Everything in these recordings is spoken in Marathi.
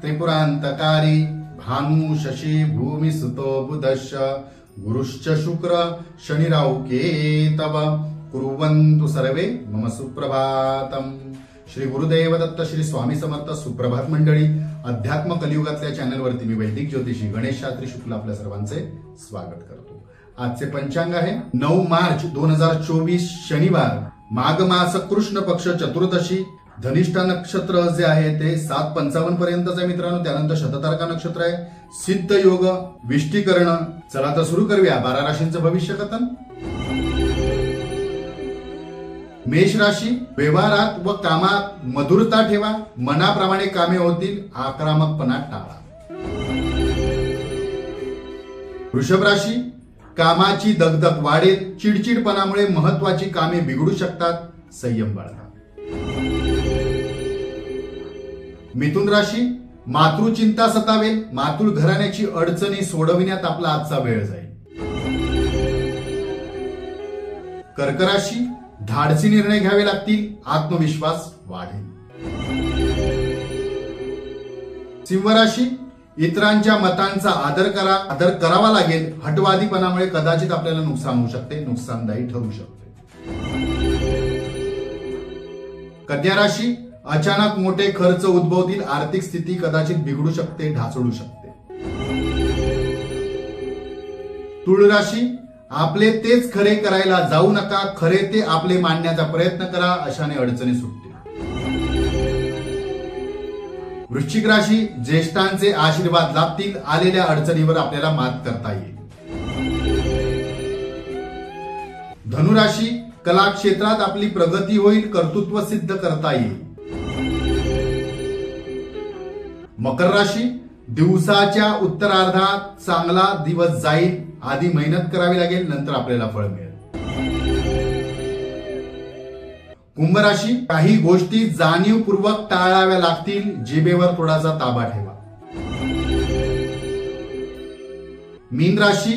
त्रिपुरांतकारी भानु शशी भूमि सुतो बुधश्च गुरुश्च शुक्र शनिराव केतव कुर्वन्तु सर्वे मम सुप्रभातम। श्री गुरुदेव दत्त श्री स्वामी समर्थ। सुप्रभात मंडळी, अध्यात्म कलियुगातल्या चॅनलवरती मी वैदिक ज्योतिषी गणेश शास्त्री शुक्ल आपल्या सर्वांचे स्वागत करतो। आजचे पंचांग आहे 9 मार्च 2024 शनिवार, माघ मास कृष्ण पक्ष चतुर्दशी, धनिष्ठा नक्षत्र जे आहे ते 7:55 पर्यंतच आहे मित्रांनो। त्यानंतर शततारका नक्षत्र आहे, सिद्ध योग, विष्टीकरण। चला तर सुरू करूया 12 राशींचं भविष्य कथन। मेष राशी, व्यवहारात व कामात मधुरता ठेवा, मनाप्रमाणे कामे होतील, आक्रमकपणा टाळा। वृषभ राशी, कामाची दगदग वाढेल, चिडचिडपणामुळे महत्वाची कामे बिघडू शकतात, संयम बाळगा। मिथुन राशी, मातृचिंता सतावेल, मातृ घराण्याची अडचणी सोडविण्यात आपला आजचा वेळ जाईल। कर्क राशी, धाडसी निर्णय घ्यावे लागतील, आत्मविश्वास वाढेल। सिंह राशी, इतरांच्या मतांचा आदर करावा लागेल, हटवादीपणामुळे कदाचित आपल्याला नुकसान होऊ शकते, नुकसानदायी ठरू शकते। कन्या राशी, अचानक मोठे खर्च उद्भवतील, आर्थिक स्थिती कदाचित बिघडू शकते, ढासळू शकते। तुळ राशी, आपले तेच खरे करायला जाऊ नका, खरे ते आपले मांडण्याचा प्रयत्न करा, अशाने अडचणी सुटतील। वृश्चिक राशी, ज्येष्ठांचे आशीर्वाद लाभतील, आलेल्या अडचणीवर आपल्याला मात करता येईल। धनु राशी, कला क्षेत्रात आपली प्रगती होईल, कर्तृत्व सिद्ध करता येईल। मकर राशी, दिवसाच्या उत्तरार्धात चांगला दिवस जाईल, आधी मेहनत करावी लागेल, नंतर आपल्याला फळ मिळेल। कुंभ राशी, काही गोष्टी जाणीवपूर्वक टाळाव्या लागतील, जिभेवर थोडासा ताबा ठेवा। मीन राशी,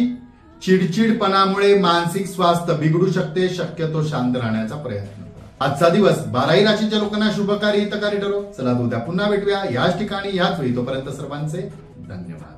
चिडचिडपणामुळे मानसिक स्वास्थ्य बिघडू शकते, शक्यतो शांत राहण्याचा प्रयत्न करा। आजचा दिवस 12 राशीच्या लोकांना शुभकारी हितकारी ठरो। चला उद्या पुन्हा भेटूया याच ठिकाणी याच वेळी, तोपर्यंत सर्वांचे धन्यवाद।